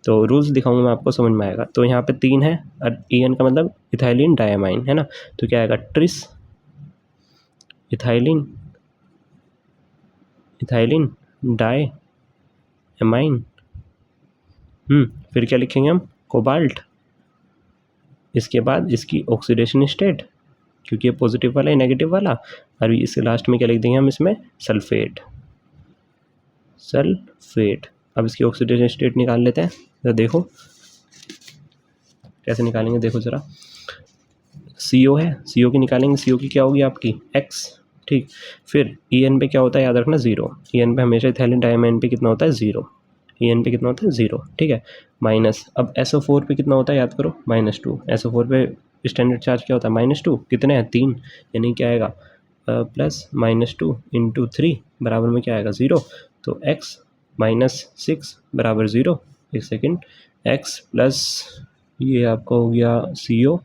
तो रूल्स दिखाऊंगा मैं आपको, समझ में आएगा। तो यहाँ पे 3 है, और EN का मतलब इथाइलिन डायमाइन, है ना। तो क्या आएगा? Tris, ethylene, ethylene diamine. फिर क्या लिखेंगे हम, कोबाल्ट। इसके बाद इसकी ऑक्सीडेशन स्टेट, क्योंकि ये पॉजिटिव वाला है नेगेटिव वाला, और इसके लास्ट में क्या लिख देंगे हम इसमें, सल्फेट। सल्फेट। अब इसकी ऑक्सीडेशन स्टेट निकाल लेते हैं, तो देखो कैसे निकालेंगे, देखो ज़रा। CO है, CO की निकालेंगे, CO की क्या होगी आपकी X, ठीक। फिर EN पे क्या होता है याद रखना, 0। EN पे हमेशा इथाइलिन डाइअमाइन पे कितना होता है, 0। EN पे कितना होता है, 0, ठीक है। माइनस, अब SO4 पे कितना होता है याद करो, -2। SO4 पे स्टैंडर्ड चार्ज क्या होता है, -2। कितने हैं, 3, यानी क्या आएगा प्लस -2 × 3 बराबर में क्या आएगा, 0। तो x -6 बराबर 0। एक सेकेंड, x प्लस ये आपका हो गया CO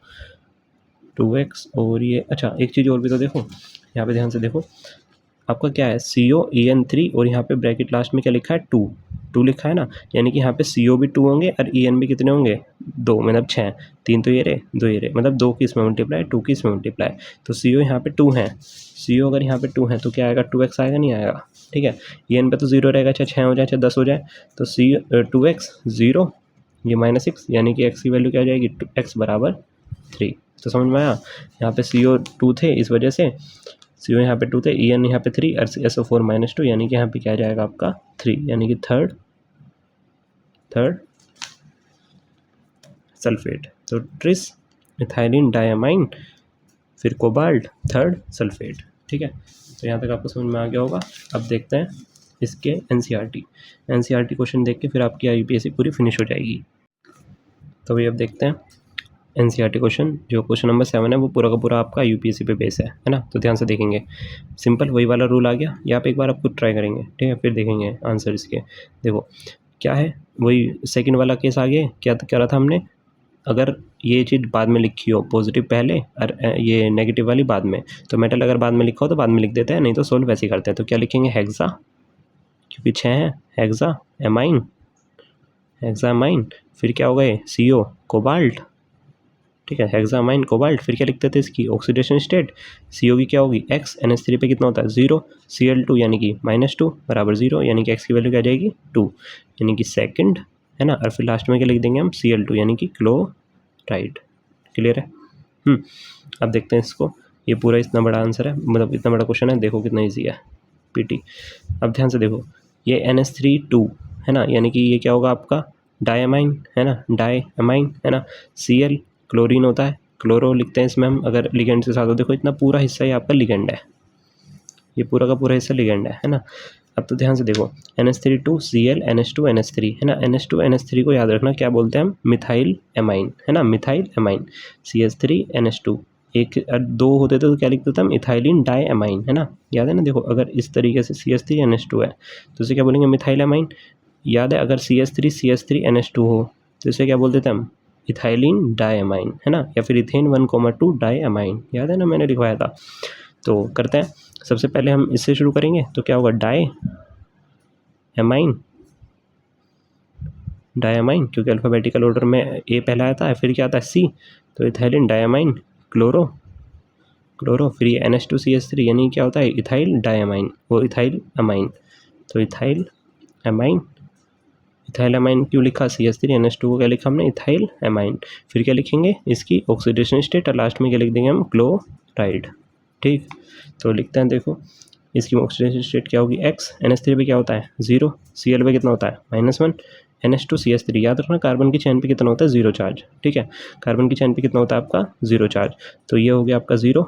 2x, और ये अच्छा एक चीज़ और भी तो देखो, यहाँ पे ध्यान से देखो, आपका क्या है CO EN3, और यहाँ पे ब्रैकेट लास्ट में क्या लिखा है, 2 लिखा है ना, यानी कि यहाँ पे CO भी 2 होंगे और EN भी कितने होंगे, 2, मतलब 6। 3 तो ये रहे, 2 ये रहे, मतलब 2 की इसमें मल्टीप्लाई, 2 की इसमें मल्टीप्लाई। तो CO यहाँ पे 2 है, CO अगर यहाँ पे 2 है तो क्या आएगा, 2x आएगा, नहीं आएगा, ठीक है। EN पे तो 0 रहेगा, चाहे 6 हो जाए चाहे 10 हो जाए, तो 2x 0, ये -6, यानी कि x की वैल्यू क्या आ जाएगी, x बराबर 3। तो समझ में आया, यहाँ पे CO 2 थे इस वजह से, CO यहाँ पे 2 थे, EN यहाँ पे 3 और SO4 -2, यानी कि यहाँ पे क्या जाएगा आपका 3, यानी कि थर्ड सल्फेट। तो ट्रिस इथाइलिन डाइअमाइन, फिर कोबाल्ट, थर्ड सल्फेट, ठीक है। तो यहाँ तक आपको समझ में आ गया होगा। अब देखते हैं इसके NCERT क्वेश्चन देख के फिर आपकी IUPAC पूरी फिनिश हो जाएगी। तो भाई अब देखते हैं NCERT क्वेश्चन, जो क्वेश्चन नंबर 7 है वो पूरा का पूरा आपका UPSC पे बेस है ना। तो ध्यान से देखेंगे, सिंपल वही वाला रूल आ गया, यहाँ पे एक बार आप खुद ट्राई करेंगे, ठीक है, फिर देखेंगे आंसर इसके। देखो क्या है, वही सेकंड वाला केस आ गया, क्या कह रहा था हमने, अगर ये चीज़ बाद में लिखी हो, पॉजिटिव पहले और ये नेगेटिव वाली बाद में, तो मेटल अगर बाद में लिखा हो तो बाद में लिख देते हैं, नहीं तो सोल्व वैसे ही करते हैं। तो क्या लिखेंगे, हेक्सा, क्योंकि 6 है, हेक्सा एमाइन, फिर क्या होगा ये, CO कोबाल्ट, ठीक है, हेक्सामाइन कोबाल्ट। फिर क्या लिखते थे इसकी ऑक्सीडेशन स्टेट, CO की क्या होगी X, NH3 पे कितना होता है 0, Cl2 यानी कि -2 बराबर 0, यानी कि X की वैल्यू क्या आ जाएगी 2, यानी कि सेकंड, है ना। और फिर लास्ट में क्या लिख देंगे हम, Cl2 यानी कि क्लोराइड। क्लियर है। अब देखते हैं इसको, ये पूरा इतना बड़ा आंसर है, मतलब इतना बड़ा क्वेश्चन है, देखो कितना ईजी है PT। अब ध्यान से देखो, ये NH3 है ना, यानी कि ये क्या होगा आपका डाइअमाइन, है ना, डाइअमाइन, है ना। Cl क्लोरीन होता है, क्लोरो लिखते हैं इसमें हम अगर लिगेंड के साथ हो। देखो इतना पूरा हिस्सा ही आपका लिगेंड है, ये पूरा का पूरा हिस्सा लिगेंड है ना। अब तो ध्यान से देखो, NH3 Cl NH2 NH3, है ना। NH2 NH3 को याद रखना क्या बोलते हैं हम, मिथाइल एमाइन, है ना, मिथाइल एमाइन। CH3 NH2, एक 2 होते थे तो क्या लिखते थे हम, इथाइलिन डाइअमाइन, है ना, याद है ना। देखो अगर इस तरीके से CH3 NH2 है तो इसे क्या बोलेंगे, मिथाइल एमाइन। याद है, अगर CH3 NH2 हो तो इसे क्या बोलते थे हम, इथाइलिन डाइअमाइन, है ना, या फिर इथेन 1,2 डाइअमाइन, याद है ना, मैंने लिखवाया था। तो करते हैं, सबसे पहले हम इससे शुरू करेंगे, तो क्या होगा, डाइअमाइन, क्योंकि अल्फ़ाबेटिकल ऑर्डर में A पहला आता है, फिर क्या आता है C, तो इथाइलिन डाइअमाइन क्लोरो, फिर ये NH2CH3 यानी क्या होता है, इथाइल डाइअमाइन, वो इथाइल अमाइन। तो इथाइल अमाइन क्यों लिखा, CH3 NH2 को क्या लिखा हमने, इथाइल एमाइन। फिर क्या लिखेंगे, इसकी ऑक्सीडेशन स्टेट, और लास्ट में क्या लिख देंगे हम, क्लोराइड, ठीक। तो लिखते हैं, देखो इसकी ऑक्सीडेशन स्टेट क्या होगी, X, NH3 पे क्या होता है 0, Cl पे कितना होता है -1, NH2CH3, याद रखना कार्बन की चेन पे कितना होता है 0 चार्ज, ठीक है, कार्बन की चेन पे कितना होता है आपका 0 चार्ज। तो ये हो गया आपका 0,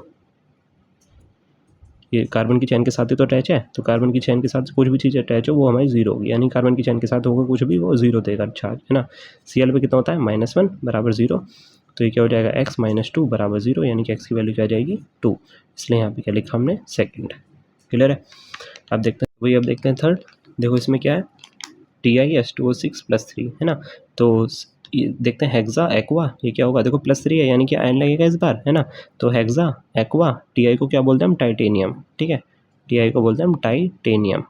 ये कार्बन की चेन के साथ ही तो अटैच है, तो कार्बन की चेन के साथ कुछ भी चीज़ अटैच हो वो हमारी 0 होगी, यानी कार्बन की चेन के साथ होगा कुछ भी वो 0 देगा चार्ज, है ना। Cl पे कितना होता है -1 बराबर 0, तो ये क्या हो जाएगा, X -2 बराबर 0, यानी कि X की वैल्यू क्या आ जाएगी 2, इसलिए यहाँ पे क्या लिखा हमने, सेकंड। क्लियर है। अब देखते हैं वही, अब देखते हैं थर्ड। देखो इसमें क्या है, TiH2O6 +3, है ना। तो देखते हैं हेक्सा एक्वा, ये क्या होगा, देखो +3 है यानी कि आयन लगेगा इस बार, है ना। तो हेक्सा एक्वा, Ti को क्या बोलते हैं हम, टाइटेनियम, ठीक है, Ti को बोलते हैं हम टाइटेनियम,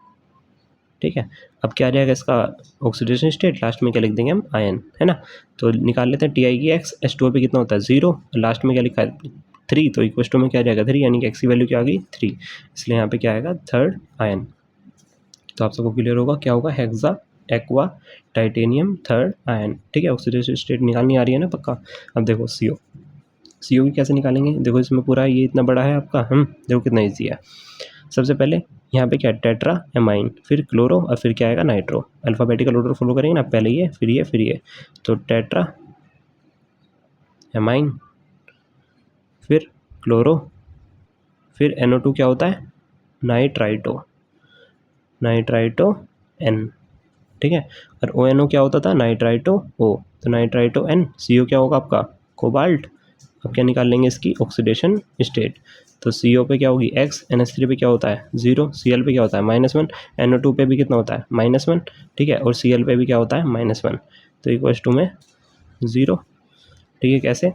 ठीक है। अब क्या आ जाएगा इसका ऑक्सीडेशन स्टेट, लास्ट में क्या लिख देंगे हम, आयन, है ना। तो निकाल लेते हैं Ti की X, H2O पे कितना होता है 0, लास्ट में क्या लिखा है 3, तो इक्वल में क्या आ जाएगा 3, यानी कि X की वैल्यू क्या आ गई 3, इसलिए यहाँ पे क्या आएगा थर्ड आयन। तो आप सबको क्लियर होगा क्या होगा, hexa aqua titanium third ion. ठीक है, ऑक्सीडेशन स्टेट निकालनी आ रही है ना पक्का। अब देखो CO की कैसे निकालेंगे, देखो इसमें पूरा ये इतना बड़ा है आपका, देखो कितना ईजी है। सबसे पहले यहाँ पे क्या है, टेट्रा एमाइन, फिर क्लोरो और फिर क्या आएगा, नाइट्रो। अल्फ़ाबेटिकल ऑर्डर फॉलो करेंगे ना, पहले ये फिर ये फिर ये। तो टेट्रा एमाइन, फिर क्लोरो, फिर NO2 क्या होता है, नाइट्राइटो N। ठीक है, और ONO क्या होता था, नाइट्राइटो O। तो नाइट्राइटो N। CO क्या होगा आपका, कोबाल्ट। अब क्या निकाल लेंगे इसकी ऑक्सीडेशन स्टेट। तो CO पे क्या होगी X, NH3 पे क्या होता है 0, Cl पे क्या होता है -1, NO2 पे भी कितना होता है -1। ठीक है, और Cl पे भी क्या होता है -1। तो इक्वल्स टू में 0। ठीक है, कैसे,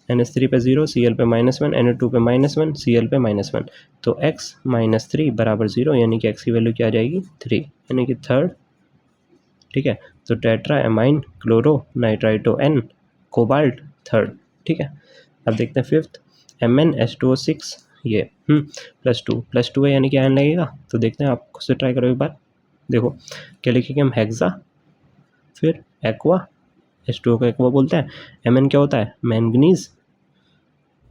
NH3 पे 0, Cl पे -1, NO2 पे -1, Cl पे -1। तो x -3 बराबर 0, यानी कि x की वैल्यू क्या आ जाएगी 3, यानी कि थर्ड। ठीक है, तो tetra amine chloro nitrito N cobalt third. ठीक है, अब देखते हैं फिफ्थ, MnH2O6 ये +2 है, यानी कि आयन लगेगा। तो देखते हैं, आप खुद से ट्राई करो एक बार। देखो क्या लिखेंगे हम, हेक्सा, फिर एक्वा, H2O को एक्वा बोलते हैं। Mn क्या होता है, मैंगनीज,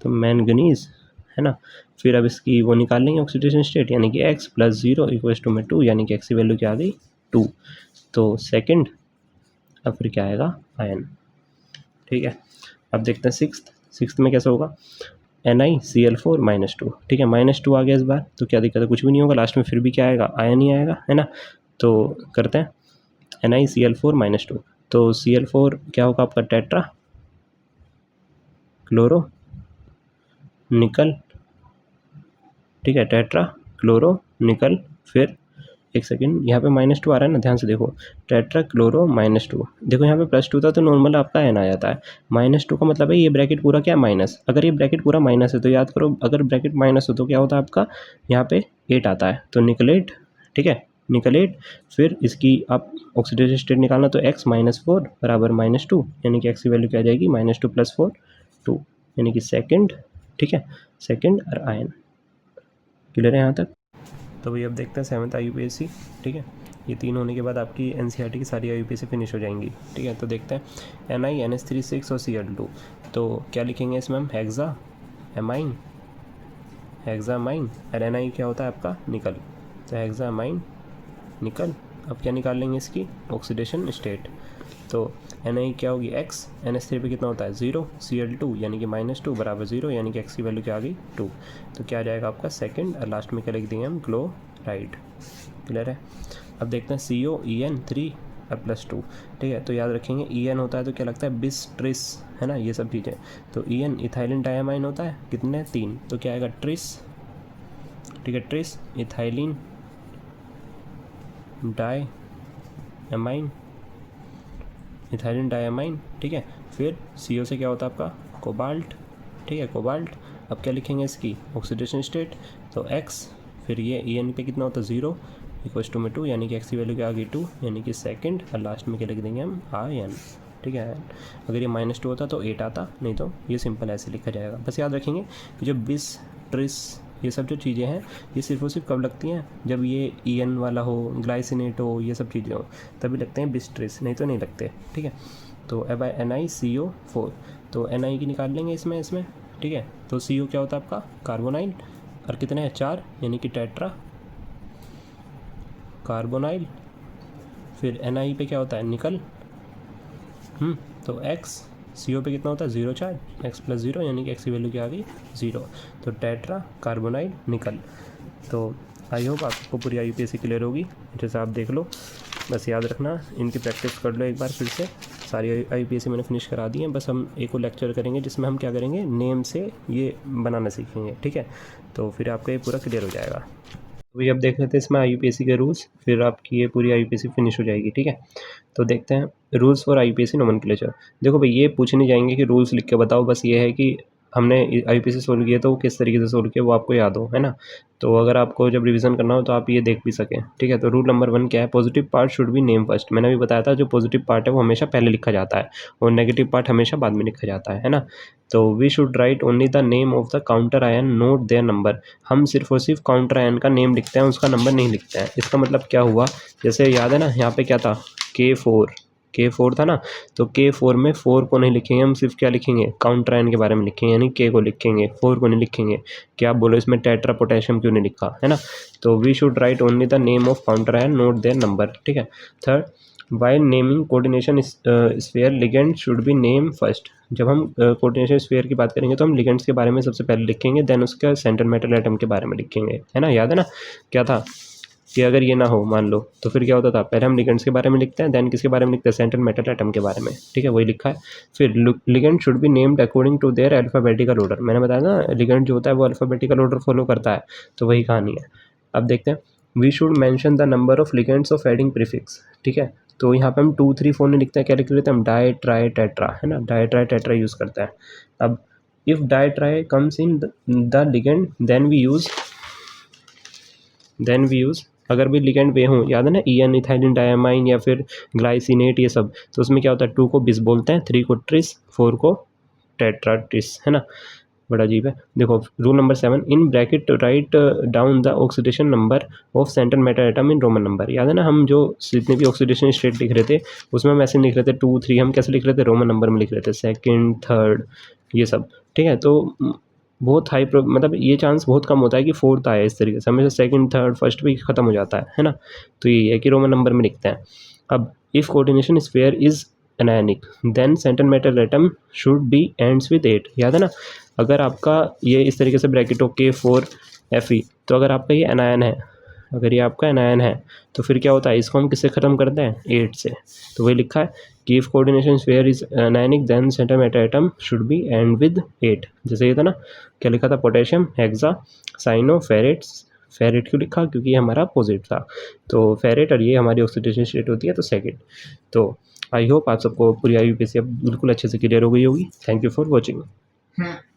तो मैंगनीज है ना। फिर अब इसकी वो निकाल लेंगे ऑक्सीडेशन स्टेट, यानी कि x + 0 इक्वल्स टू में 2, यानी कि x की वैल्यू क्या आ गई 2। तो सेकंड, अब फिर क्या आएगा, आयन। ठीक है, अब देखते हैं सिक्स्थ में कैसे होगा, NiCl4 -2। ठीक है, -2 आ गया इस बार, तो क्या दिक्कत है, कुछ भी नहीं होगा, लास्ट में फिर भी क्या आएगा, आयन ही आएगा, है ना। तो करते हैं NiCl4 -2। तो Cl4 क्या होगा आपका, टेट्रा क्लोरो निकल। ठीक है, टेट्रा क्लोरो निकल, फिर एक सेकेंड, यहाँ पे -2 आ रहा है ना, ध्यान से देखो, टेट्रा क्लोरो -2। देखो यहाँ पे +2 था तो नॉर्मल आपका एन आ जाता है, -2 का मतलब है ये ब्रैकेट पूरा क्या माइनस। अगर ये ब्रैकेट पूरा माइनस है तो याद करो, अगर ब्रैकेट माइनस हो तो क्या होता है आपका, यहाँ पे 8 आता है, तो निकलेट। ठीक है, निकलेट, फिर इसकी आप ऑक्सीडेशन स्टेट निकालना, तो x -4 बराबर -2, यानी कि x की वैल्यू क्या आ जाएगी, -2 + 4 2, यानी कि सेकेंड। ठीक है, सेकेंड और आयन। क्लियर है यहाँ तक। तो भाई अब देखते हैं 7th IUPAC। ठीक है, ये 3 होने के बाद आपकी NCERT की सारी IUPAC फिनिश हो जाएंगी। ठीक है, तो देखते हैं Ni NH3 6 और Cl2। तो क्या लिखेंगे इसमें हम, हेक्सा एमाइन और Ni क्या होता है आपका, निकल। तो हेक्सा एमाइन निकल। अब क्या निकाल लेंगे इसकी ऑक्सीडेशन स्टेट। तो Ni क्या होगी x, NH3 पे कितना होता है 0, Cl2 यानी कि -2 बराबर 0, यानी कि x की वैल्यू क्या आ गई 2। तो क्या आ जाएगा आपका सेकंड, और लास्ट में क्या लिख देंगे हम, क्लोराइड। क्लियर है। अब देखते हैं CO En3 और +2। ठीक है, तो याद रखेंगे En होता है तो क्या लगता है बिस ट्रिस, है ना, ये सब चीज़ें। तो En इथाइलिन डायमाइन होता है, कितने 3, तो क्या आएगा ट्रिस। ठीक है, tris ethylene diamine, ethylene diamine. ठीक है, फिर CO से क्या होता है आपका, कोबाल्ट। ठीक है, कोबाल्ट। अब क्या लिखेंगे इसकी ऑक्सीडेशन स्टेट, तो x, फिर ये En पे कितना होता है 0 इक्वल्स टू में 2, यानी कि x की वैल्यू क्या आ गई 2, यानी कि सेकंड, और लास्ट में क्या लिख देंगे हम, आयन। ठीक है, अगर ये -2 होता तो 8 आता, नहीं तो ये सिंपल ऐसे लिखा जाएगा। बस याद रखेंगे कि जो बिस ट्रिस ये सब जो चीज़ें हैं, ये सिर्फ और सिर्फ कब लगती हैं, जब ये En वाला हो, ग्लाइसिनेट हो, ये सब चीज़ें हो, तभी लगते हैं बिस ट्रिस, नहीं तो नहीं लगते। ठीक है, तो अब NiCO4, तो Ni की निकाल लेंगे इसमें। ठीक है, तो CO क्या होता है आपका, कार्बोनाइल, और कितने हैं 4, यानी कि टेट्रा कार्बोनाइल। फिर Ni पे क्या होता है, निकल। तो x, CO पे कितना होता है 0 चार्ज, x + 0, यानी कि x की वैल्यू क्या आ गई 0। तो टेट्रा कार्बोनाइल निकल। तो आई होप आपको पूरी IUPAC क्लियर होगी, जैसे आप देख लो। बस याद रखना, इनकी प्रैक्टिस कर लो एक बार फिर से। सारी IUPAC मैंने फिनिश करा दी है, बस हम एक और लेक्चर करेंगे जिसमें हम क्या करेंगे, नेम से ये बनाना सीखेंगे। ठीक है, तो फिर आपका ये पूरा क्लियर हो जाएगा। तो भाई अब देख लेते हैं इसमें IUPAC के रूल्स, फिर आपकी ये पूरी IUPAC फिनिश हो जाएगी। ठीक है, तो देखते हैं रूल्स फॉर IUPAC नोमेनक्लेचर। देखो भाई ये पूछने जाएंगे कि रूल्स लिख के बताओ, बस ये है कि हमने IUPAC सोल्व किया तो वो किस तरीके से सोल्व किया वो आपको याद हो, है ना। तो अगर आपको जब रिवीजन करना हो तो आप ये देख भी सकें, ठीक है। तो रूल नंबर 1 क्या है, positive part should be name first. मैंने अभी बताया था जो पॉजिटिव पार्ट है वो हमेशा पहले लिखा जाता है और नेगेटिव पार्ट हमेशा बाद में लिखा जाता है ना। तो we should write only the name of the counter ion, not their number. हम सिर्फ और सिर्फ काउंटर आयन का नेम लिखते हैं, उसका नंबर नहीं लिखते हैं। इसका मतलब क्या हुआ, जैसे याद है ना, यहाँ पे क्या था, K4 था ना, तो K4 में 4 को नहीं लिखेंगे, हम सिर्फ क्या लिखेंगे, काउंटर आयन के बारे में लिखेंगे, यानी K को लिखेंगे, 4 को नहीं लिखेंगे। क्या आप बोलो इसमें टेट्रा पोटेशियम क्यों नहीं लिखा, है ना। तो we should write only the name of counter ion, not their number, ठीक है। Third, while naming coordination sphere ligand should be name first. जब हम कोऑर्डिनेशन स्फीयर की बात करेंगे तो हम लिगेंड्स के बारे में सबसे पहले लिखेंगे, देन उसका सेंटर मेटल एटम के बारे में लिखेंगे, है ना। याद है ना क्या था कि अगर ये ना हो मान लो तो फिर क्या होता था, पहले हम लिगेंड्स के बारे में लिखते हैं, देन किसके बारे में लिखते हैं, सेंटर मेटल एटम के बारे में, ठीक है, वही लिखा है। फिर ligand should be named according to their alphabetical order. मैंने बताया ना लिगेंड जो होता है वो अल्फाबेटिकल ऑर्डर फॉलो करता है, तो वही कहानी है। अब देखते हैं, we should mention the number of ligands of adding prefix, ठीक है। तो यहाँ पे हम 2 3 4 नहीं लिखते हैं, क्या लिख लेते हैं हम, डाई ट्राई टेट्रा, है ना, डाई ट्राई टेट्रा यूज़ करते हैं। अब if di tri comes in the ligand then we use अगर भी लिगेंड वे हों, याद है ना, EN इथाइलिन डायमाइन या फिर ग्लाइसिनेट, ये सब, तो उसमें क्या होता है, 2 को बिस बोलते हैं, 3 को ट्रिस, 4 को टेट्रा ट्रिस, है ना। बड़ा अजीब है। देखो rule number 7, in bracket write down the oxidation number of centre metal atom in Roman number. याद है ना, हम जो जितने भी ऑक्सीडेशन स्टेट लिख रहे थे उसमें हम ऐसे लिख रहे थे 2 3, हम कैसे लिख रहे थे, रोमन नंबर में लिख रहे थे, सेकंड थर्ड ये सब, ठीक है। तो बहुत हाई मतलब ये चांस बहुत कम होता है कि फोर्थ आए, इस तरीके से हमेशा सेकंड थर्ड फर्स्ट भी ख़त्म हो जाता है ना। तो ये है कि रोमन नंबर में लिखते हैं। अब if coordination sphere is anionic then centre metal atom should be ends with 8। याद है ना, अगर आपका ये इस तरीके से ब्रैकेट हो K4 Fe, तो अगर आपका ये एनायन है, अगर ये आपका एनायन है तो फिर क्या होता है, इसको हम किससे ख़त्म करते हैं, 8 से। तो वही लिखा है कि if coordination sphere is anionic then centre metal atom should be end with 8। जैसे ये था ना, क्या लिखा था, potassium, hexa, cyano, ferrates. Ferrate क्यों लिखा, क्योंकि ये हमारा अपोजिट था, तो फेरेट, और ये हमारी ऑक्सीडेशन स्टेट होती है, तो सेकंड। तो आई होप आप सबको पूरी IUPAC अब बिल्कुल अच्छे से क्लियर हो गई होगी। Thank you for watching.